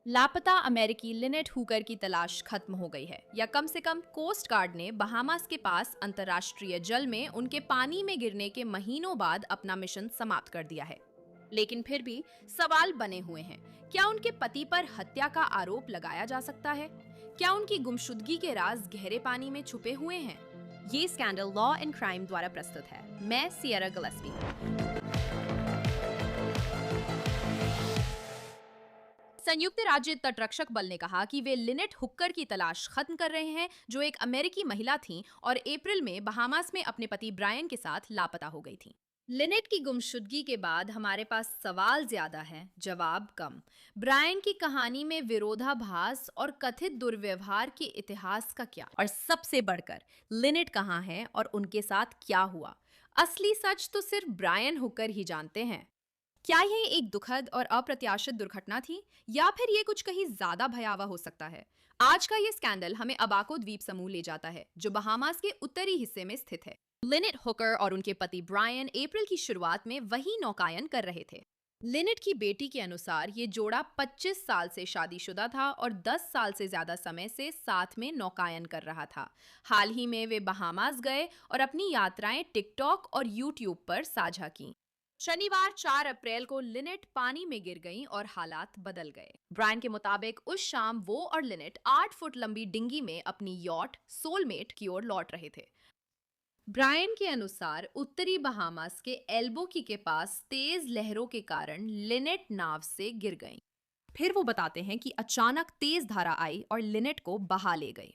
लापता अमेरिकी Lynette Hooker की तलाश खत्म हो गई है, या कम से कम कोस्ट गार्ड ने बहामास के पास अंतर्राष्ट्रीय जल में उनके पानी में गिरने के महीनों बाद अपना मिशन समाप्त कर दिया है। लेकिन फिर भी सवाल बने हुए हैं। क्या उनके पति पर हत्या का आरोप लगाया जा सकता है? क्या उनकी गुमशुदगी के राज गहरे पानी में छुपे हुए हैं? ये स्कैंडल लॉ एंड क्राइम द्वारा प्रस्तुत है। मैं सियरा गिलेस्पी। संयुक्त राज्य तटरक्षक बल ने कहा कि वे लिनेट हुक्कर की तलाश खत्म कर रहे हैं, जो एक अमेरिकी महिला थीं और अप्रैल में बहामास में अपने पति ब्रायन के साथ लापता हो गई थीं। लिनेट की गुमशुदगी के बाद हमारे पास सवाल ज्यादा हैं, जवाब कम। ब्रायन की कहानी में विरोधाभास और कथित दुर्व्यवहार के इतिहास का क्या, और सबसे बढ़कर लिनेट कहाँ है और उनके साथ क्या हुआ? असली सच तो सिर्फ ब्रायन हुक्कर ही जानते हैं। क्या यह एक दुखद और अप्रत्याशित दुर्घटना थी, या फिर ये कुछ कहीं ज्यादा भयावह हो सकता है? आज का ये स्कैंडल हमें अबाको द्वीप समूह ले जाता है, जो बहामास के उत्तरी हिस्से में स्थित है। लिनेट हुकर और उनके पति ब्रायन अप्रैल की शुरुआत में वही नौकायन कर रहे थे। लिनेट की बेटी के अनुसार ये जोड़ा 25 साल से शादीशुदा था और 10 साल से ज्यादा समय से साथ में नौकायन कर रहा था। हाल ही में वे बहामास गए और अपनी यात्राएं टिकटॉक और यूट्यूब पर साझा की। शनिवार 4 अप्रैल को लिनेट पानी में गिर गईं और हालात बदल गए। ब्रायन के मुताबिक उस शाम वो और लिनेट 8 फुट लंबी डिंगी में अपनी यॉट सोलमेट की ओर लौट रहे थे। ब्रायन के अनुसार उत्तरी बहामास के एल्बोकी के पास तेज लहरों के कारण लिनेट नाव से गिर गईं। फिर वो बताते हैं कि अचानक तेज धारा आई और लिनेट को बहा ले गई।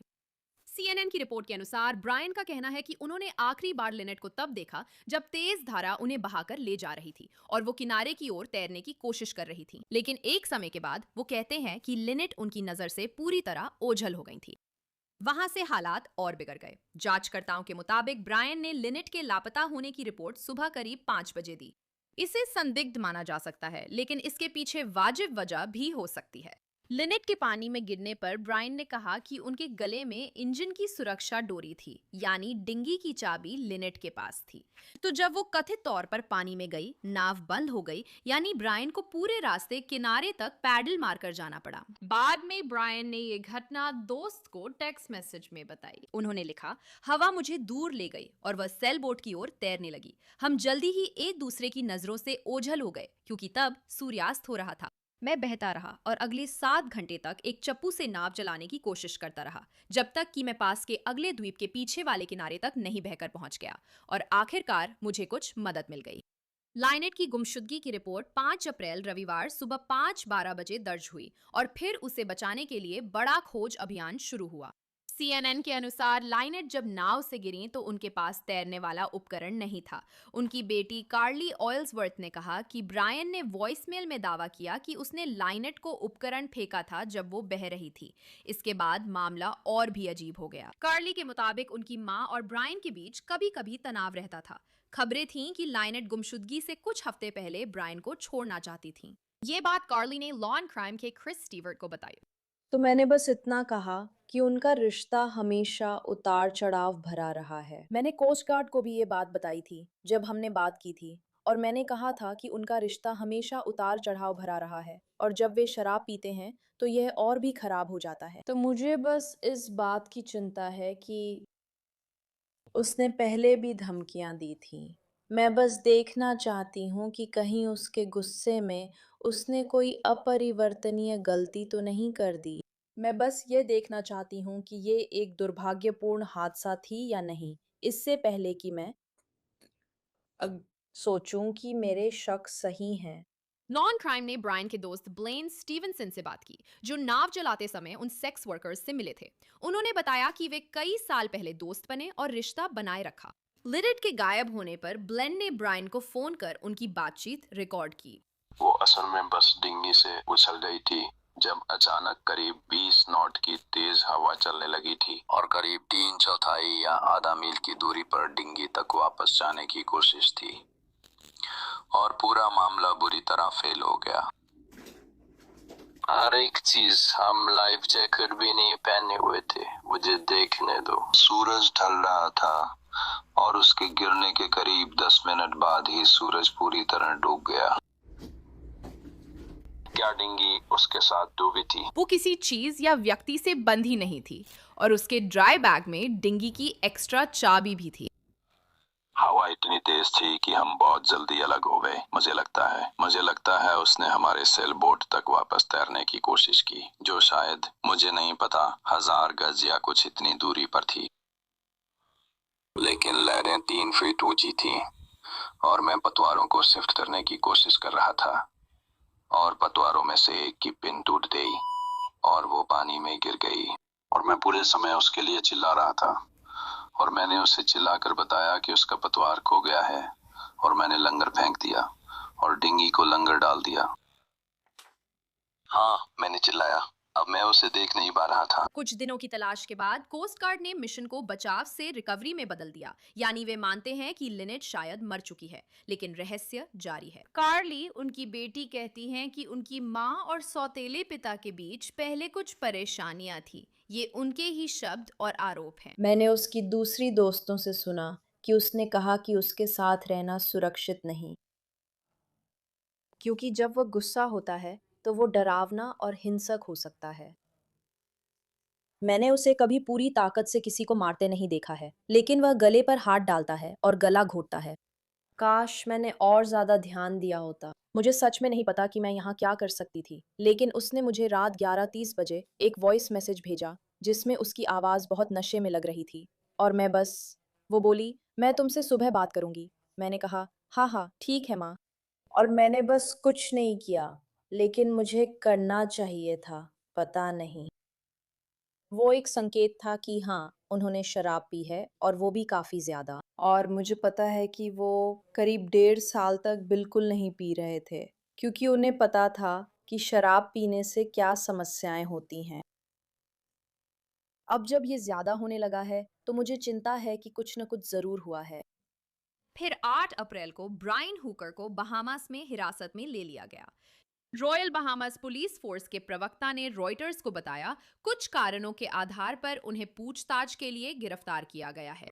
सीएनएन की रिपोर्ट के अनुसार ब्रायन का कहना है कि उन्होंने आखिरी बार लिनेट को तब देखा जब तेज धारा उन्हें बहाकर ले जा रही थी और वो किनारे की ओर तैरने की कोशिश कर रही थी। लेकिन एक समय के बाद वो कहते हैं कि लिनेट उनकी नजर से पूरी तरह ओझल हो गई थी। वहां से हालात और बिगड़ गए। जांचकर्ताओं के मुताबिक ब्रायन ने लिनेट के लापता होने की रिपोर्ट सुबह करीब 5 बजे दी। इसे संदिग्ध माना जा सकता है, लेकिन इसके पीछे वाजिब वजह भी हो सकती है। लिनेट के पानी में गिरने पर ब्रायन ने कहा कि उनके गले में इंजन की सुरक्षा डोरी थी, यानी डिंगी की चाबी लिनेट के पास थी। तो जब वो कथित तौर पर पानी में गई, नाव बंद हो गई, यानी ब्रायन को पूरे रास्ते किनारे तक पैडल मारकर जाना पड़ा। बाद में ब्रायन ने ये घटना दोस्त को टेक्स्ट मैसेज में बताई। उन्होंने लिखा, हवा मुझे दूर ले गई और वह सेल बोट की ओर तैरने लगी। हम जल्दी ही एक दूसरे की नजरों से ओझल हो गए, क्योंकि तब सूर्यास्त हो रहा था। मैं बहता रहा और अगले 7 घंटे तक एक चप्पू से नाव चलाने की कोशिश करता रहा, जब तक कि मैं पास के अगले द्वीप के पीछे वाले किनारे तक नहीं बहकर पहुंच गया और आखिरकार मुझे कुछ मदद मिल गई। लाइनेट की गुमशुदगी की रिपोर्ट 5 अप्रैल रविवार सुबह 5:12 बजे दर्ज हुई और फिर उसे बचाने के लिए बड़ा खोज अभियान शुरू हुआ। सीएनएन के अनुसार लाइनेट जब नाव से गिरी तो उनके पास तैरने वाला उपकरण नहीं था। उनकी बेटी कार्ली ऑयल्सवर्थ ने कहा कि ब्रायन ने वॉइसमेल में दावा किया कि उसने लाइनेट को उपकरण फेंका था जब वो बह रही थी। इसके बाद मामला और भी अजीब हो गया। कार्ली के मुताबिक उनकी मां और ब्रायन के बीच कभी कभी तनाव रहता था। खबरें थीं कि लाइनेट गुमशुदगी से कुछ हफ्ते पहले ब्रायन को छोड़ना चाहती थीं। ये बात कार्ली ने लॉ एंड क्राइम के क्रिस स्टीवर्ट को बताई। तो मैंने बस इतना कहा कि उनका रिश्ता हमेशा उतार-चढ़ाव भरा रहा है। मैंने कोस्ट गार्ड को भी ये बात बताई थी, जब हमने बात की थी, और मैंने कहा था कि उनका रिश्ता हमेशा उतार-चढ़ाव भरा रहा है और जब वे शराब पीते हैं, तो यह और भी खराब हो जाता है। तो मुझे बस इस बात की चिंता है कि उसने पहले भी धमकियाँ दी थीं। मैं बस देखना चाहती हूँ कि कहीं उसके गुस्से में उसने कोई अपरिवर्तनीय गलती तो नहीं कर दी। मैं बस ये देखना चाहती हूँ कि ये एक दुर्भाग्यपूर्ण हादसा थी या नहीं, इससे पहले कि मैं सोचूं कि मेरे शक सही हैं। नॉन क्राइम ने ब्रायन के दोस्त ब्लेन स्टीवनसन से बात की, जो नाव चलाते समय उन सेक्स वर्कर्स से मिले थे। उन्होंने बताया कि वे कई साल पहले दोस्त बने और रिश्ता बनाए रखा। लिनेट के गायब होने पर ब्लेन ने ब्रायन को फोन कर उनकी बातचीत रिकॉर्ड की। वो असल में बस डिंगी से उछल गई थी जब अचानक करीब 20 नॉट की तेज हवा चलने लगी थी और करीब 3/4 या आधा मील की दूरी पर डिंगी तक वापस जाने की कोशिश थी और पूरा मामला बुरी तरह फेल हो गया। हर एक चीज, हम लाइफ जैकेट भी नहीं पहने हुए थे। मुझे देखने दो। सूरज ढल रहा था और उसके गिरने के करीब 10 मिनट बाद ही सूरज पूरी तरह डूब गया। क्या डिंगी उसके साथ डूबी थी? वो किसी चीज या व्यक्ति से बंधी नहीं थी और उसके ड्राई बैग में डिंगी की एक्स्ट्रा चाबी भी थी। हवा इतनी तेज थी कि हम बहुत जल्दी अलग हो गए। मुझे लगता है उसने हमारे सेल बोट तक वापस तैरने की कोशिश की, जो शायद, मुझे नहीं पता, 1000 गज या कुछ इतनी दूरी पर थी। लेकिन लहरें 3 फीट ऊंची थीं और मैं पतवारों को शिफ्ट करने की कोशिश कर रहा था और पतवारों में से एक की पिन टूट गई और वो पानी में गिर गई और मैं पूरे समय उसके लिए चिल्ला रहा था और मैंने उसे चिल्लाकर बताया कि उसका पतवार खो गया है और मैंने लंगर फेंक दिया और डिंगी को लंगर डाल दिया। हाँ, मैंने चिल्लाया। अब मैं उसे देख नहीं पा रहा था। कुछ दिनों की तलाश के बाद कोस्ट गार्ड ने मिशन को बचाव से रिकवरी में बदल दिया, यानी वे मानते हैं कि लिनेट शायद मर चुकी है, लेकिन रहस्य जारी है। कार्ली, उनकी बेटी, कहती हैं कि उनकी माँ और सौतेले पिता के बीच पहले कुछ परेशानियां थी। ये उनके ही शब्द और आरोप हैं। मैंने उसकी दूसरी दोस्तों से सुना कि उसने कहा कि उसके साथ रहना सुरक्षित नहीं, क्योंकि जब वह गुस्सा होता है तो वो डरावना और हिंसक हो सकता है। मैंने उसे कभी पूरी ताकत से किसी को मारते नहीं देखा है, लेकिन वह गले पर हाथ डालता है और गला घोटता है। काश मैंने और ज्यादा ध्यान दिया होता। मुझे सच में नहीं पता कि मैं यहाँ क्या कर सकती थी, लेकिन उसने मुझे रात 11:30 बजे एक वॉइस मैसेज भेजा जिसमें उसकी आवाज़ बहुत नशे में लग रही थी और मैं बस। वो बोली, मैं तुमसे सुबह बात करूंगी। मैंने कहा, हाँ हाँ ठीक है माँ। और मैंने बस कुछ नहीं किया, लेकिन मुझे करना चाहिए था, पता नहीं। वो एक संकेत था कि हाँ, उन्होंने शराब पी है और वो भी काफ़ी ज़्यादा। और मुझे पता है कि वो करीब 1.5 साल तक बिल्कुल नहीं पी रहे थे, क्योंकि उन्हें पता था कि शराब पीने से क्या समस्याएं होती हैं। अब जब ये ज़्यादा होने लगा है, तो मुझे चिंता है कि कुछ न कुछ ज़रूर हुआ है। फिर 8 अप्रैल को ब्रायन हुकर को बहामास में हिरासत में ले लिया गया। रॉयल बहामास पुलिस फोर्स के प्रवक्ता ने रॉयटर्स को बताया, कुछ कारणों के आधार पर उन्हें पूछताछ के लिए गिरफ्तार किया गया है।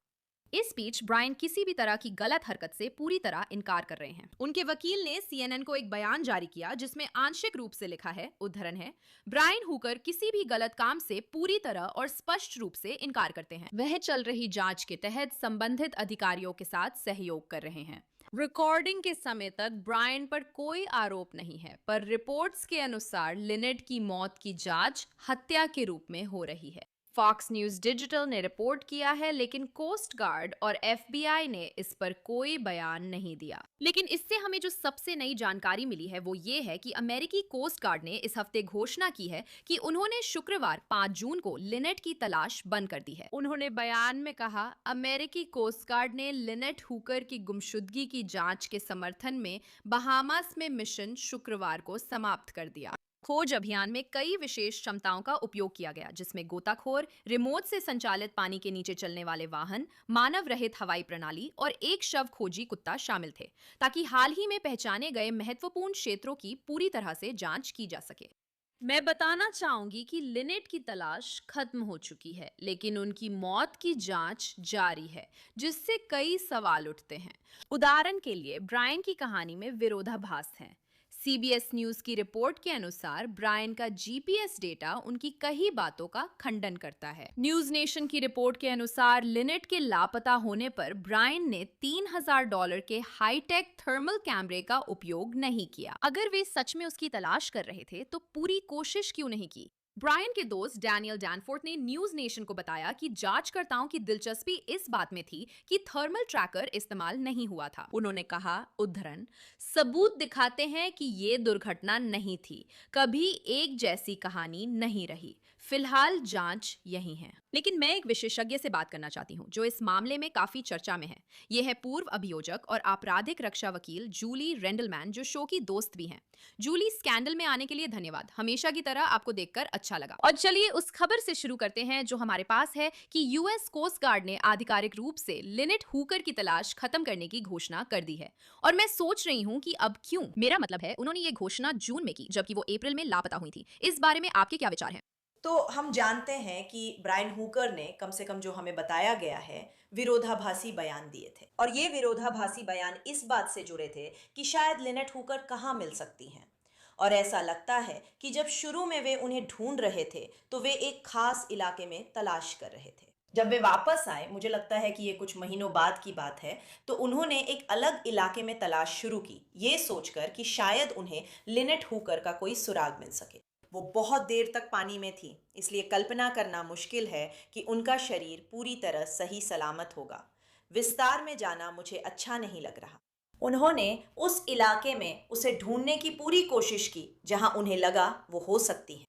इस बीच ब्रायन किसी भी तरह की गलत हरकत से पूरी तरह इनकार कर रहे हैं। उनके वकील ने सीएनएन को एक बयान जारी किया जिसमें आंशिक रूप से लिखा है, उद्धरण है, ब्रायन हुकर किसी भी गलत काम से पूरी तरह और स्पष्ट रूप से इनकार करते हैं। वह चल रही जांच के तहत संबंधित अधिकारियों के साथ सहयोग कर रहे हैं। रिकॉर्डिंग के समय तक ब्रायन पर कोई आरोप नहीं है, पर रिपोर्ट्स के अनुसार लिनेट की मौत की जांच हत्या के रूप में हो रही है। फॉक्स न्यूज डिजिटल ने रिपोर्ट किया है, लेकिन कोस्ट गार्ड और एफबीआई ने इस पर कोई बयान नहीं दिया। लेकिन इससे हमें जो सबसे नई जानकारी मिली है वो ये है कि अमेरिकी कोस्ट गार्ड ने इस हफ्ते घोषणा की है कि उन्होंने शुक्रवार 5 जून को लिनेट की तलाश बंद कर दी है। उन्होंने बयान में कहा, अमेरिकी कोस्ट गार्ड ने लिनेट हुकर की गुमशुदगी की जांच के समर्थन में बहामास में मिशन शुक्रवार को समाप्त कर दिया। खोज अभियान में कई विशेष क्षमताओं का उपयोग किया गया, जिसमें गोताखोर, रिमोट से संचालित पानी के नीचे चलने वाले वाहन, मानव रहित हवाई प्रणाली और एक शव खोजी कुत्ता शामिल थे, ताकि हाल ही में पहचाने गए महत्वपूर्ण क्षेत्रों की पूरी तरह से जांच की जा सके। मैं बताना चाहूंगी कि लिनेट की तलाश खत्म हो चुकी है, लेकिन उनकी मौत की जांच जारी है, जिससे कई सवाल उठते हैं। उदाहरण के लिए, ब्रायन की कहानी में विरोधाभास है। सीबीएस न्यूज की रिपोर्ट के अनुसार ब्रायन का जीपीएस डेटा उनकी कई बातों का खंडन करता है। न्यूज नेशन की रिपोर्ट के अनुसार लिनेट के लापता होने पर ब्रायन ने $3000 के हाईटेक थर्मल कैमरे का उपयोग नहीं किया। अगर वे सच में उसकी तलाश कर रहे थे तो पूरी कोशिश क्यों नहीं की? ब्रायन के दोस्त डैनियल डैनफोर्थ ने न्यूज नेशन को बताया कि जांचकर्ताओं की दिलचस्पी इस बात में थी कि थर्मल ट्रैकर इस्तेमाल नहीं हुआ था। उन्होंने कहा, उद्धरण, सबूत दिखाते हैं कि ये दुर्घटना नहीं थी, कभी एक जैसी कहानी नहीं रही। फिलहाल जांच यही है। लेकिन मैं एक विशेषज्ञ से बात करना चाहती हूँ जो इस मामले में काफी चर्चा में है। ये है पूर्व अभियोजक और आपराधिक रक्षा वकील जूली रेंडलमैन, जो शो की दोस्त भी हैं। जूली, स्कैंडल में आने के लिए धन्यवाद। हमेशा की तरह आपको देखकर अच्छा लगा। और चलिए उस खबर से शुरू करते हैं जो हमारे पास है कि यूएस कोस्ट गार्ड ने आधिकारिक रूप से लिनेट हुकर की तलाश खत्म करने की घोषणा कर दी है। और मैं सोच रही हूँ कि अब क्यों। मेरा मतलब है, उन्होंने ये घोषणा जून में की, जबकि वो अप्रैल में लापता हुई थी। इस बारे में आपके क्या विचार हैं? तो हम जानते हैं कि ब्रायन हुकर ने, कम से कम जो हमें बताया गया है, विरोधाभासी बयान दिए थे। और ये विरोधाभासी बयान इस बात से जुड़े थे कि शायद लिनेट हुकर कहाँ मिल सकती हैं। और ऐसा लगता है कि जब शुरू में वे उन्हें ढूंढ रहे थे तो वे एक खास इलाके में तलाश कर रहे थे। जब वे वापस आए, मुझे लगता है कि ये कुछ महीनों बाद की बात है, तो उन्होंने एक अलग इलाके में तलाश शुरू की, ये सोचकर कि शायद उन्हें लिनेट हुकर का कोई सुराग मिल सके। वो बहुत देर तक पानी में थी, इसलिए कल्पना करना मुश्किल है कि उनका शरीर पूरी तरह सही सलामत होगा। विस्तार में जाना मुझे अच्छा नहीं लग रहा। उन्होंने उस इलाके में उसे ढूंढने की पूरी कोशिश की जहां उन्हें लगा वो हो सकती है।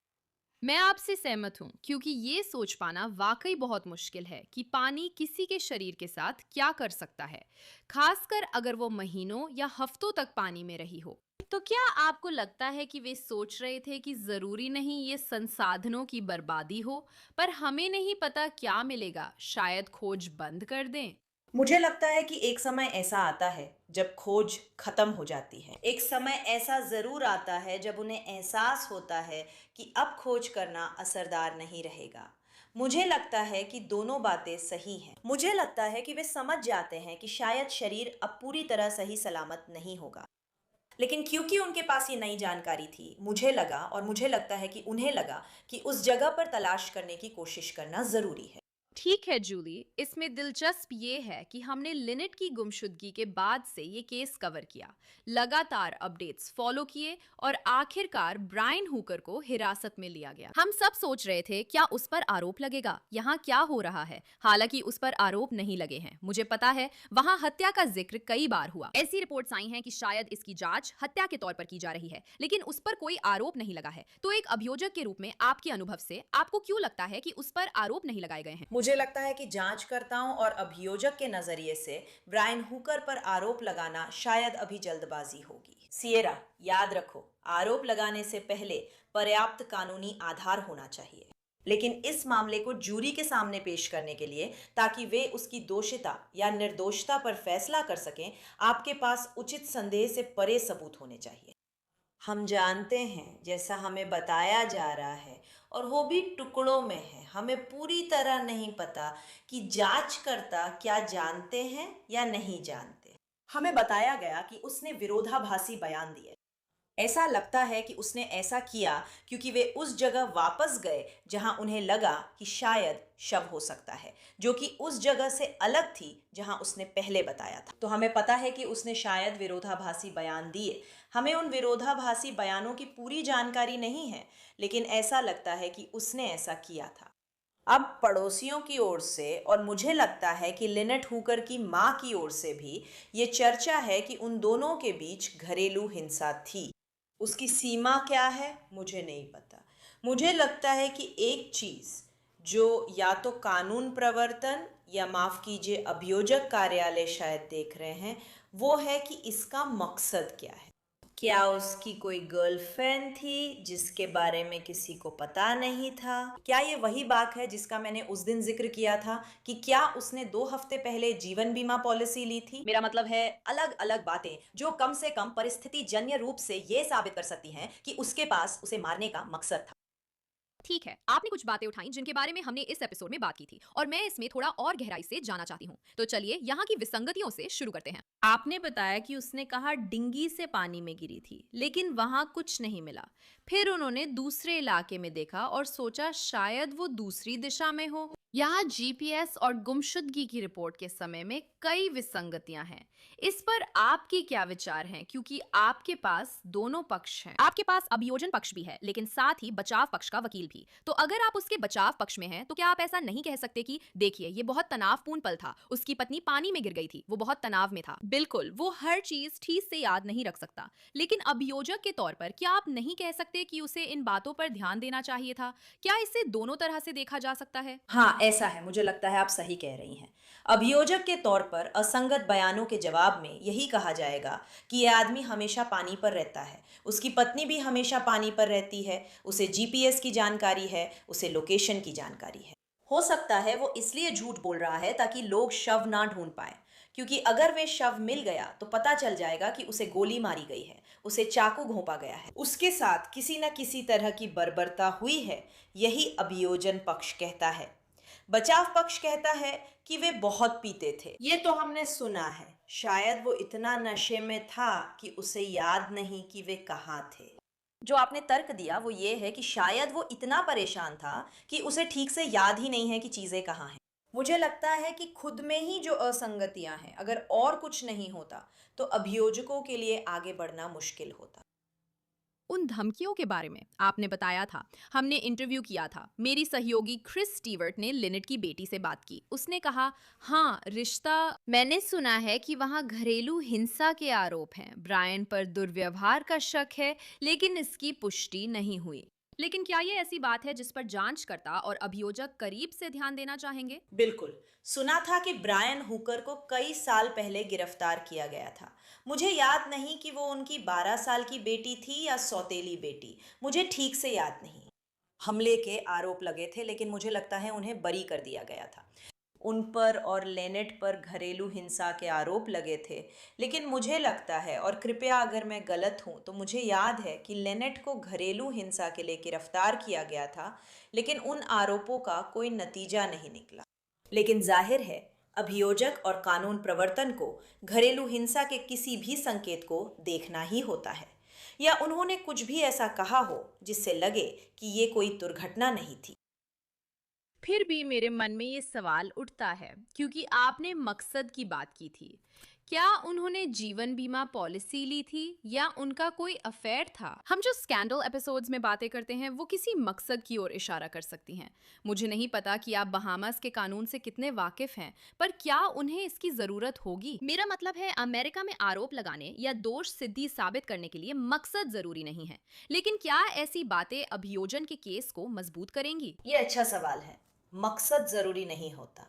मैं आपसे सहमत हूँ क्योंकि ये सोच पाना वाकई बहुत मुश्किल है कि पानी किसी के शरीर के साथ क्या कर सकता है, खासकर अगर वो महीनों या हफ्तों तक पानी में रही हो। तो क्या आपको लगता है कि वे सोच रहे थे कि जरूरी नहीं ये संसाधनों की बर्बादी हो, पर हमें नहीं पता क्या मिलेगा, शायद खोज बंद कर दें? मुझे लगता है कि एक समय ऐसा आता है जब खोज खत्म हो जाती है। एक समय ऐसा जरूर आता है जब उन्हें एहसास होता है कि अब खोज करना असरदार नहीं रहेगा। मुझे लगता है कि दोनों बातें सही हैं। मुझे लगता है कि वे समझ जाते हैं कि शायद शरीर अब पूरी तरह सही सलामत नहीं होगा, लेकिन क्योंकि उनके पास ये नई जानकारी थी, मुझे लगा और मुझे लगता है कि उन्हें लगा कि उस जगह पर तलाश करने की कोशिश करना जरूरी है। ठीक है जूली, इसमें दिलचस्प ये है कि हमने लिनेट की गुमशुदगी के बाद से ये केस कवर किया, लगातार अपडेट्स फॉलो किए और आखिरकार ब्रायन हुकर को हिरासत में लिया गया। हम सब सोच रहे थे क्या उस पर आरोप लगेगा, यहाँ क्या हो रहा है। हालांकि उस पर आरोप नहीं लगे हैं। मुझे पता है वहाँ हत्या का जिक्र कई बार हुआ। ऐसी रिपोर्ट्स आई हैं कि शायद इसकी जांच हत्या के तौर पर की जा रही है, लेकिन उस पर कोई आरोप नहीं लगा है। तो एक अभियोजक के रूप में आपके अनुभव से आपको क्यों लगता है कि उस पर आरोप नहीं लगाए गए हैं? मुझे लगता है कि जांचकर्ताओं और अभियोजक के नजरिए से ब्रायन हुकर पर आरोप लगाना शायद अभी जल्दबाजी होगी। सिएरा, याद रखो, आरोप लगाने से पहले पर्याप्त कानूनी आधार होना चाहिए। लेकिन इस मामले को जूरी के सामने पेश करने के लिए, ताकि वे उसकी दोषिता या निर्दोषता पर फैसला कर सकें, आपके पास उचित संदेह से परे सबूत होने चाहिए। हम जानते हैं, जैसा हमें बताया जा रहा है, और वो भी टुकड़ों में है। हमें पूरी तरह नहीं पता कि जांचकर्ता क्या जानते हैं या नहीं जानते। हमें बताया गया कि उसने विरोधाभासी बयान दिए। ऐसा लगता है कि उसने ऐसा किया क्योंकि वे उस जगह वापस गए जहां उन्हें लगा कि शायद शव हो सकता है, जो कि उस जगह से अलग थी जहां उसने पहले बताया था। तो हमें पता है कि उसने शायद विरोधाभासी बयान दिए। हमें उन विरोधाभासी बयानों की पूरी जानकारी नहीं है, लेकिन ऐसा लगता है कि उसने ऐसा किया था। अब पड़ोसियों की ओर से, और मुझे लगता है कि लिनेट हुकर की मां की ओर से भी, ये चर्चा है कि उन दोनों के बीच घरेलू हिंसा थी। उसकी सीमा क्या है मुझे नहीं पता। मुझे लगता है कि एक चीज जो या तो कानून प्रवर्तन या माफ कीजिए अभियोजक कार्यालय शायद देख रहे हैं, वो है कि इसका मकसद क्या है। क्या उसकी कोई गर्लफ्रेंड थी जिसके बारे में किसी को पता नहीं था? क्या ये वही बात है जिसका मैंने उस दिन जिक्र किया था कि क्या उसने 2 हफ्ते पहले जीवन बीमा पॉलिसी ली थी? मेरा मतलब है अलग अलग बातें जो कम से कम परिस्थिति जन्य रूप से ये साबित कर सकती हैं कि उसके पास उसे मारने का मकसद था। ठीक है, आपने कुछ बातें उठाई जिनके बारे में हमने इस एपिसोड में बात की थी और मैं इसमें थोड़ा और गहराई से जाना चाहती हूँ। तो चलिए यहाँ की विसंगतियों से शुरू करते हैं। आपने बताया कि उसने कहा डिंगी से पानी में गिरी थी, लेकिन वहां कुछ नहीं मिला। फिर उन्होंने दूसरे इलाके में देखा और सोचा शायद वो दूसरी दिशा में हो। यहाँ जीपीएस और गुमशुदगी की रिपोर्ट के समय में कई विसंगतियां हैं। इस पर आपके क्या विचार हैं? क्योंकि आपके पास दोनों पक्ष हैं। आपके पास अभियोजन पक्ष भी है, लेकिन साथ ही बचाव पक्ष का वकील भी। तो अगर आप उसके बचाव पक्ष में हैं, तो क्या आप ऐसा नहीं कह सकते कि देखिए ये बहुत तनावपूर्ण पल था, उसकी पत्नी पानी में गिर गई थी, वो बहुत तनाव में था। बिल्कुल, वो हर चीज ठीक से याद नहीं रख सकता, लेकिन अभियोजक के तौर पर क्या आप नहीं कह सकते कि उसे इन बातों पर ध्यान देना चाहिए था? क्या इसे दोनों तरह से देखा जा सकता है? हाँ, ऐसा है। मुझे लगता है आप सही कह रही हैं। अभियोजक के तौर पर असंगत बयानों के जवाब में यही कहा जाएगा कि यह आदमी हमेशा पानी पर रहता है, उसकी पत्नी भी हमेशा पानी पर रहती है, उसे जीपीएस की जानकारी है, उसे लोकेशन की जानकारी है। हो सकता है वो इसलिए झूठ बोल रहा है ताकि लोग शव ना ढूंढ पाए, क्योंकि अगर वे शव मिल गया तो पता चल जाएगा कि उसे गोली मारी गई है, उसे चाकू घोंपा गया है, उसके साथ किसी न किसी तरह की बर्बरता हुई है। यही अभियोजन पक्ष कहता है। बचाव पक्ष कहता है कि वे बहुत पीते थे। ये तो हमने सुना है। शायद वो इतना नशे में था कि उसे याद नहीं कि वे कहाँ थे। जो आपने तर्क दिया वो ये है कि शायद वो इतना परेशान था कि उसे ठीक से याद ही नहीं है कि चीज़ें कहाँ हैं। मुझे लगता है कि खुद में ही जो असंगतियां हैं, अगर और कुछ नहीं होता, तो अभियोजकों के लिए आगे बढ़ना मुश्किल होता। उन धमकियों के बारे में आपने बताया था, हमने इंटरव्यू किया था। मेरी सहयोगी क्रिस स्टीवर्ट ने लिनेट की बेटी से बात की। उसने कहा, हाँ रिश्ता, मैंने सुना है कि वहाँ घरेलू हिंसा के आरोप हैं, ब्रायन पर दुर्व्यवहार का शक है, लेकिन इसकी पुष्टि नहीं हुई। लेकिन क्या ये ऐसी बात है जिस पर जांचकर्ता और अभियोजक करीब से ध्यान देना चाहेंगे? बिल्कुल। सुना था कि ब्रायन हुकर को कई साल पहले गिरफ्तार किया गया था। मुझे याद नहीं कि वो उनकी 12 साल की बेटी थी या सौतेली बेटी। मुझे ठीक से याद नहीं। हमले के आरोप लगे थे, लेकिन मुझे लगता है उन्हें बरी कर दिया गया था। उन पर और लेनेट पर घरेलू हिंसा के आरोप लगे थे, लेकिन मुझे लगता है, और कृपया अगर मैं गलत हूं, तो मुझे याद है कि लेनेट को घरेलू हिंसा के लिए गिरफ्तार किया गया था, लेकिन उन आरोपों का कोई नतीजा नहीं निकला। लेकिन जाहिर है अभियोजक और कानून प्रवर्तन को घरेलू हिंसा के किसी भी संकेत को देखना ही होता है, या उन्होंने कुछ भी ऐसा कहा हो जिससे लगे कि ये कोई दुर्घटना नहीं थी। फिर भी मेरे मन में ये सवाल उठता है, क्योंकि आपने मकसद की बात की थी। क्या उन्होंने जीवन बीमा पॉलिसी ली थी या उनका कोई अफेयर था? हम जो स्कैंडल एपिसोड्स में बातें करते हैं वो किसी मकसद की ओर इशारा कर सकती हैं। मुझे नहीं पता कि आप बहामास के कानून से कितने वाकिफ हैं, पर क्या उन्हें इसकी जरूरत होगी? मेरा मतलब है, अमेरिका में आरोप लगाने या दोष सिद्धि साबित करने के लिए मकसद जरूरी नहीं है, लेकिन क्या ऐसी बातें अभियोजन के केस को मजबूत करेंगी? ये अच्छा सवाल है। मकसद जरूरी नहीं होता।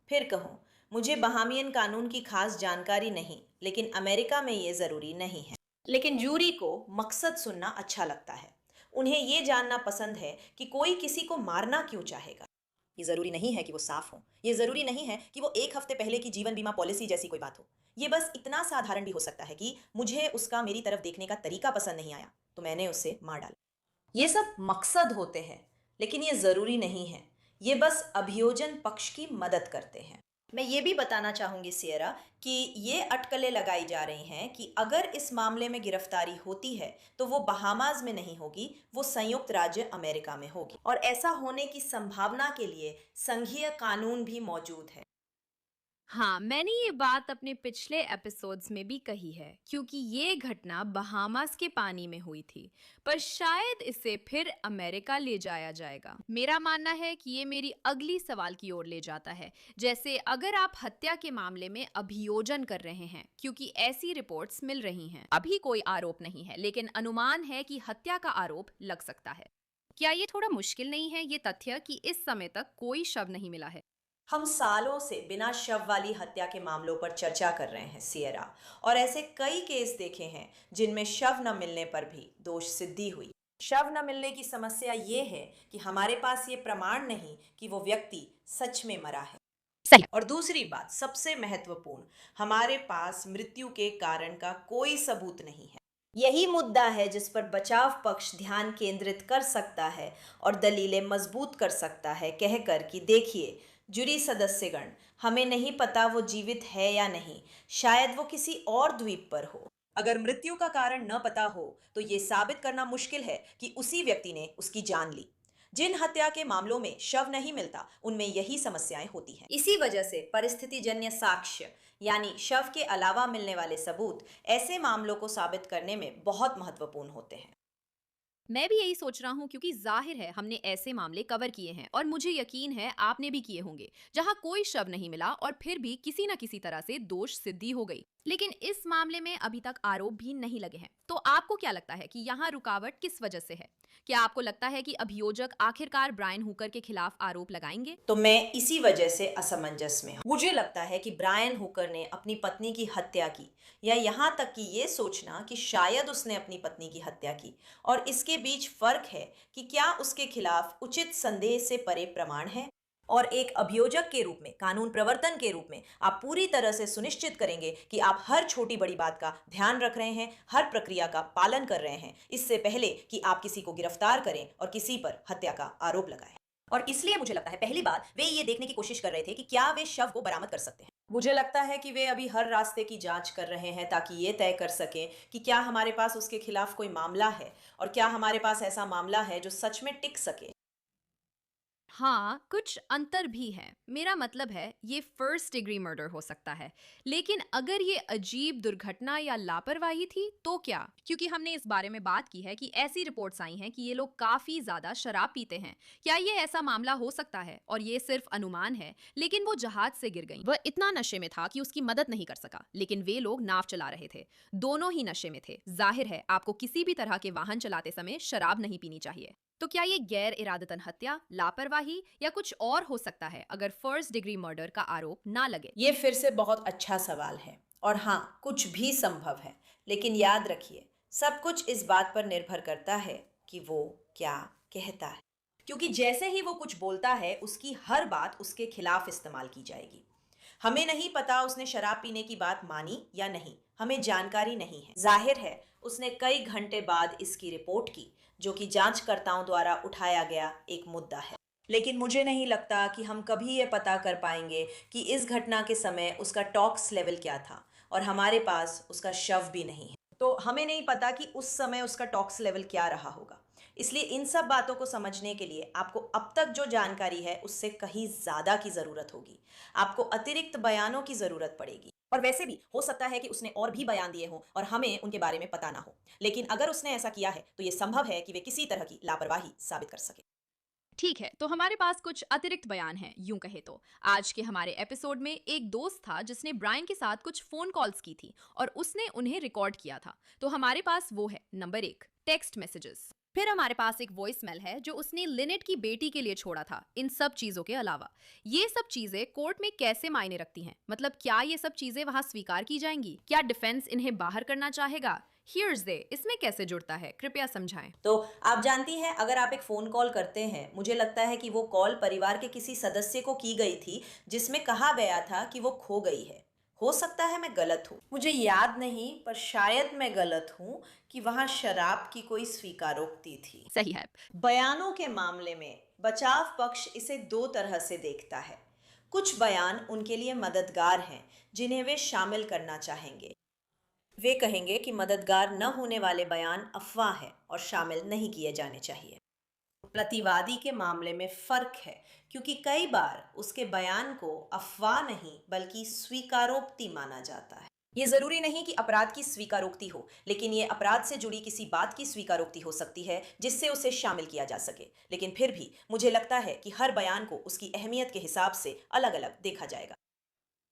फिर कहूँ, मुझे बहामियन कानून की खास जानकारी नहीं, लेकिन अमेरिका में ये जरूरी नहीं है। लेकिन जूरी को मकसद सुनना अच्छा लगता है। उन्हें ये जानना पसंद है कि कोई किसी को मारना क्यों चाहेगा। ये जरूरी नहीं है कि वो साफ हो। ये जरूरी नहीं है कि वो एक हफ्ते पहले की जीवन बीमा पॉलिसी जैसी कोई बात हो। ये बस इतना साधारण भी हो सकता है कि मुझे उसका मेरी तरफ देखने का तरीका पसंद नहीं आया, तो मैंने उससे मार डाला। ये सब मकसद होते हैं, लेकिन ये जरूरी नहीं है। ये बस अभियोजन पक्ष की मदद करते हैं। मैं ये भी बताना चाहूंगी सियरा कि ये अटकलें लगाई जा रही हैं कि अगर इस मामले में गिरफ्तारी होती है तो वो बहामास में नहीं होगी, वो संयुक्त राज्य अमेरिका में होगी, और ऐसा होने की संभावना के लिए संघीय कानून भी मौजूद है। हाँ, मैंने ये बात अपने पिछले एपिसोड्स में भी कही है, क्योंकि ये घटना बहामास के पानी में हुई थी, पर शायद इसे फिर अमेरिका ले जाया जाएगा। मेरा मानना है कि ये मेरी अगली सवाल की ओर ले जाता है, जैसे अगर आप हत्या के मामले में अभियोजन कर रहे हैं, क्योंकि ऐसी रिपोर्ट्स मिल रही हैं। अभी कोई आरोप नहीं है, लेकिन अनुमान है कि हत्या का आरोप लग सकता है। क्या ये थोड़ा मुश्किल नहीं है, ये तथ्य कि इस समय तक कोई शव नहीं मिला है? हम सालों से बिना शव वाली हत्या के मामलों पर चर्चा कर रहे हैं सियरा, और ऐसे कई केस देखे हैं जिनमें शव न मिलने पर भी दोष सिद्धि हुई। शव न मिलने की समस्या ये है कि हमारे पास ये प्रमाण नहीं कि वो व्यक्ति सच में मरा है। सही। और दूसरी बात, सबसे महत्वपूर्ण, हमारे पास मृत्यु के कारण का कोई सबूत नहीं है। यही मुद्दा है जिस पर बचाव पक्ष ध्यान केंद्रित कर सकता है और दलीलें मजबूत कर सकता है, कहकर कि देखिए जूरी सदस्यगण, हमें नहीं पता वो जीवित है या नहीं, शायद वो किसी और द्वीप पर हो। अगर मृत्यु का कारण न पता हो तो ये साबित करना मुश्किल है कि उसी व्यक्ति ने उसकी जान ली। जिन हत्या के मामलों में शव नहीं मिलता उनमें यही समस्याएं होती हैं। इसी वजह से परिस्थितिजन्य साक्ष्य, यानी शव के अलावा मिलने वाले सबूत, ऐसे मामलों को साबित करने में बहुत महत्वपूर्ण होते हैं। मैं भी यही सोच रहा हूँ, क्योंकि जाहिर है हमने ऐसे मामले कवर किए हैं, और मुझे यकीन है आपने भी किए होंगे, जहाँ कोई शव नहीं मिला और फिर भी किसी न किसी तरह से दोष सिद्धि हो गई। लेकिन इस मामले में अभी तक आरोप भी नहीं लगे हैं। तो आपको क्या लगता है कि यहाँ रुकावट किस वजह से है? क्या आपको लगता है कि अभियोजक आखिरकार ब्रायन हुकर के खिलाफ आरोप लगाएंगे? तो मैं इसी वजह से असमंजस में हूँ। मुझे लगता है कि ब्रायन हुकर ने अपनी पत्नी की हत्या की, या यहाँ तक कि ये सोचना कि शायद उसने अपनी पत्नी की हत्या की, और इसके बीच फर्क है कि क्या उसके खिलाफ उचित संदेह से परे प्रमाण है। और एक अभियोजक के रूप में, कानून प्रवर्तन के रूप में, आप पूरी तरह से सुनिश्चित करेंगे कि आप हर छोटी बड़ी बात का ध्यान रख रहे हैं, हर प्रक्रिया का पालन कर रहे हैं, इससे पहले कि आप किसी को गिरफ्तार करें और किसी पर हत्या का आरोप लगाएं। और इसलिए मुझे लगता है पहली बात वे ये देखने की कोशिश कर रहे थे कि क्या वे शव को बरामद कर सकते हैं। मुझे लगता है कि वे अभी हर रास्ते की जांच कर रहे हैं ताकि ये तय कर सकें कि क्या हमारे पास उसके खिलाफ कोई मामला है और क्या हमारे पास ऐसा मामला है जो सच में टिक सके। हाँ, कुछ अंतर भी है। मेरा मतलब है ये फर्स्ट डिग्री मर्डर हो सकता है, लेकिन अगर ये अजीब दुर्घटना या लापरवाही थी तो क्या? क्योंकि हमने इस बारे में बात की है कि ऐसी रिपोर्ट्स आई हैं कि ये लोग काफी ज्यादा शराब पीते हैं। क्या ये ऐसा मामला हो सकता है? और ये सिर्फ अनुमान है, लेकिन वो जहाज से गिर गई। वह इतना नशे में था कि उसकी मदद नहीं कर सका, लेकिन वे लोग नाव चला रहे थे। दोनों ही नशे में थे। जाहिर है आपको किसी भी तरह के वाहन चलाते समय शराब नहीं पीनी चाहिए। तो क्या ये गैर इरादतन हत्या, लापरवाही या कुछ और हो सकता है अगर फर्स्ट डिग्री मर्डर का आरोप ना लगे? ये फिर से बहुत अच्छा सवाल है और हाँ, कुछ भी संभव है, लेकिन याद रखिए सब कुछ इस बात पर निर्भर करता है कि वो क्या कहता है, क्योंकि जैसे ही वो कुछ बोलता है उसकी हर बात उसके खिलाफ इस्तेमाल की जाएगी। हमें नहीं पता उसने शराब पीने की बात मानी या नहीं, हमें जानकारी नहीं है। जाहिर है उसने कई घंटे बाद इसकी रिपोर्ट की, जो कि जांचकर्ताओं द्वारा उठाया गया एक मुद्दा है। लेकिन मुझे नहीं लगता कि हम कभी ये पता कर पाएंगे कि इस घटना के समय उसका टॉक्स लेवल क्या था, और हमारे पास उसका शव भी नहीं है, तो हमें नहीं पता कि उस समय उसका टॉक्स लेवल क्या रहा होगा। इसलिए इन सब बातों को समझने के लिए आपको अब तक जो जानकारी है उससे कहीं ज़्यादा की ज़रूरत होगी। आपको अतिरिक्त बयानों की ज़रूरत पड़ेगी। और वैसे भी हो सकता है कि उसने और भी बयान दिए हों और हमें उनके बारे में पता ना हो, लेकिन अगर उसने ऐसा किया है तो ये संभव है कि वे किसी तरह की लापरवाही साबित कर सके। ठीक है, तो हमारे पास कुछ अतिरिक्त बयान हैं, यूं कहे तो। आज के हमारे एपिसोड में एक दोस्त था जिसने ब्रायन के साथ कुछ फोन कॉल्स की थी और उसने उन्हें रिकॉर्ड किया था। तो हमारे पास वो है नंबर 1, टेक्स्ट मैसेजेस। फिर हमारे पास एक वॉइसमेल है जो उसने लिनेट की बेटी के लिए छोड़ा था। इन सब चीजों के अलावा ये सब चीजें कोर्ट में कैसे मायने रखती हैं? मतलब क्या ये सब चीजें वहां स्वीकार की जाएंगी? क्या डिफेंस इन्हें बाहर करना चाहेगा? हियर्स दे इसमें कैसे जुड़ता है, कृपया समझाएं। तो आप जानती हैं, अगर आप एक फ़ोन कॉल करते हैं, मुझे लगता है कि वो कॉल परिवार के किसी सदस्य को की गई थी जिसमें कहा गया था कि वो खो गई है। हो सकता है मैं गलत हूँ, मुझे याद नहीं, पर शायद मैं गलत हूँ कि वहाँ शराब की कोई स्वीकारोक्ति थी। सही है। बयानों के मामले में बचाव पक्ष इसे दो तरह से देखता है। कुछ बयान उनके लिए मददगार हैं जिन्हें वे शामिल करना चाहेंगे। वे कहेंगे कि मददगार न होने वाले बयान अफवाह है और शामिल नहीं किए जाने चाहिए। प्रतिवादी के मामले में फर्क है, क्योंकि कई बार उसके बयान को अफवाह नहीं बल्कि स्वीकारोक्ति माना जाता है। ये जरूरी नहीं कि अपराध की स्वीकारोक्ति हो, लेकिन ये अपराध से जुड़ी किसी बात की स्वीकारोक्ति हो सकती है जिससे उसे शामिल किया जा सके। लेकिन फिर भी मुझे लगता है कि हर बयान को उसकी अहमियत के हिसाब से अलग अलग देखा जाएगा।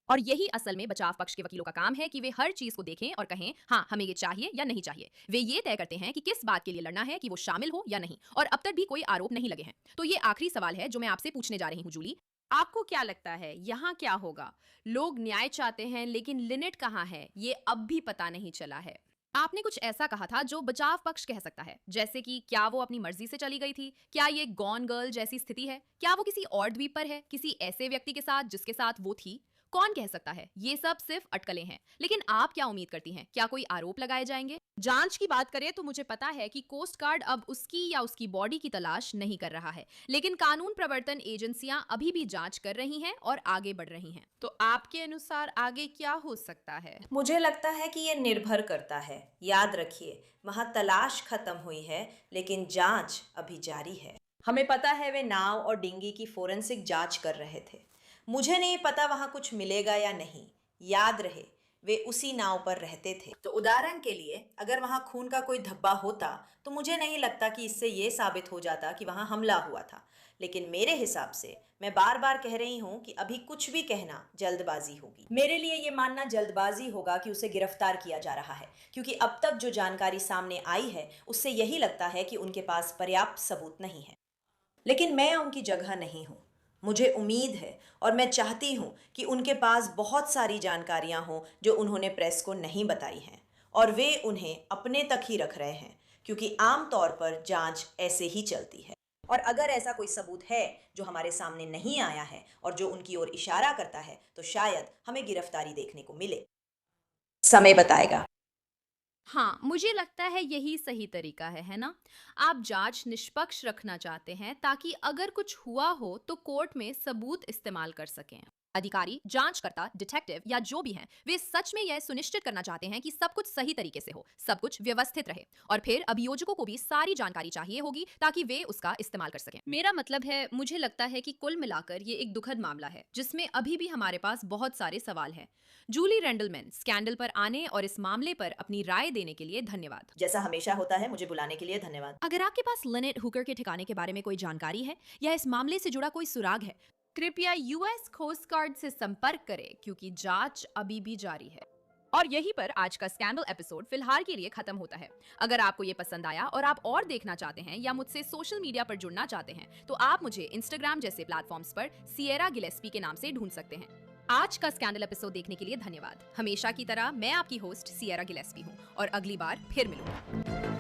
और यही असल में बचाव पक्ष के वकीलों का काम है कि वे हर चीज को देखें और कहें हाँ हमें ये चाहिए या नहीं चाहिए। वे ये तय करते हैं कि किस बात के लिए लड़ना है, कि वो शामिल हो या नहीं। और अब तक भी कोई आरोप नहीं लगे हैं। तो ये आखिरी सवाल है जो मैं आपसे पूछने जा रही हूँ, जूली। आपको क्या लगता है यहाँ क्या होगा? लोग न्याय चाहते हैं लेकिन लिनेट कहाँ है ये अब भी पता नहीं चला है। आपने कुछ ऐसा कहा था जो बचाव पक्ष कह सकता है, जैसे कि क्या वो अपनी मर्जी से चली गई थी? क्या ये गॉन गर्ल जैसी स्थिति है? क्या वो किसी और द्वीप पर है, किसी ऐसे व्यक्ति के साथ जिसके साथ वो थी? कौन कह सकता है? ये सब सिर्फ अटकलें हैं। लेकिन आप क्या उम्मीद करती हैं? क्या कोई आरोप लगाए जाएंगे? जांच की बात करें तो मुझे पता है कि कोस्ट गार्ड अब उसकी या उसकी बॉडी की तलाश नहीं कर रहा है, लेकिन कानून प्रवर्तन एजेंसियां अभी भी जांच कर रही हैं और आगे बढ़ रही हैं। तो आपके अनुसार आगे क्या हो सकता है? मुझे लगता है कि ये निर्भर करता है। याद रखिए, वहाँ तलाश खत्म हुई है, लेकिन जांच अभी जारी है। हमें पता है वे नाव और डिंगी की फोरेंसिक जांच कर रहे थे। मुझे नहीं पता वहाँ कुछ मिलेगा या नहीं। याद रहे, वे उसी नाव पर रहते थे। तो उदाहरण के लिए, अगर वहाँ खून का कोई धब्बा होता तो मुझे नहीं लगता कि इससे ये साबित हो जाता कि वहाँ हमला हुआ था। लेकिन मेरे हिसाब से, मैं बार बार कह रही हूँ कि अभी कुछ भी कहना जल्दबाजी होगी। मेरे लिए ये मानना जल्दबाजी होगा कि उसे गिरफ्तार किया जा रहा है, क्योंकि अब तक जो जानकारी सामने आई है उससे यही लगता है कि उनके पास पर्याप्त सबूत नहीं है। लेकिन मैं उनकी जगह नहीं हूँ। मुझे उम्मीद है और मैं चाहती हूँ कि उनके पास बहुत सारी जानकारियाँ हों जो उन्होंने प्रेस को नहीं बताई हैं, और वे उन्हें अपने तक ही रख रहे हैं, क्योंकि आम तौर पर जांच ऐसे ही चलती है। और अगर ऐसा कोई सबूत है जो हमारे सामने नहीं आया है और जो उनकी ओर इशारा करता है, तो शायद हमें गिरफ्तारी देखने को मिले। समय बताएगा। हाँ, मुझे लगता है यही सही तरीका है ना? आप जांच निष्पक्ष रखना चाहते हैं ताकि अगर कुछ हुआ हो तो कोर्ट में सबूत इस्तेमाल कर सकें। अधिकारी, जांचकर्ता, डिटेक्टिव या जो भी हैं, वे सच में यह सुनिश्चित करना चाहते हैं कि सब कुछ सही तरीके से हो, सब कुछ व्यवस्थित रहे। और फिर अभियोजकों को भी सारी जानकारी चाहिए होगी ताकि वे उसका इस्तेमाल कर सकें। मेरा मतलब है, मुझे लगता है कि कुल मिलाकर ये एक दुखद मामला है जिसमें अभी भी हमारे पास बहुत सारे सवाल हैं। जूली रेंडलमैन, स्कैंडल पर आने और इस मामले पर अपनी राय देने के लिए धन्यवाद। जैसा हमेशा होता है, मुझे बुलाने के लिए धन्यवाद। अगर आपके पास लिनेट हुकर के ठिकाने के बारे में कोई जानकारी है या इस मामले से जुड़ा कोई सुराग है, कृपया यूएस कोस्ट गार्ड से संपर्क करें क्योंकि जांच अभी भी जारी है। और यहीं पर आज का स्कैंडल एपिसोड फिलहाल के लिए खत्म होता है। अगर आपको ये पसंद आया और आप और देखना चाहते हैं या मुझसे सोशल मीडिया पर जुड़ना चाहते हैं तो आप मुझे इंस्टाग्राम जैसे प्लेटफॉर्म्स पर सिएरा गिलेस्पी के नाम से ढूंढ सकते हैं। आज का स्कैंडल एपिसोड देखने के लिए धन्यवाद। हमेशा की तरह मैं आपकी होस्ट सिएरा गिलेस्पी हूँ और अगली बार फिर मिलूंगी।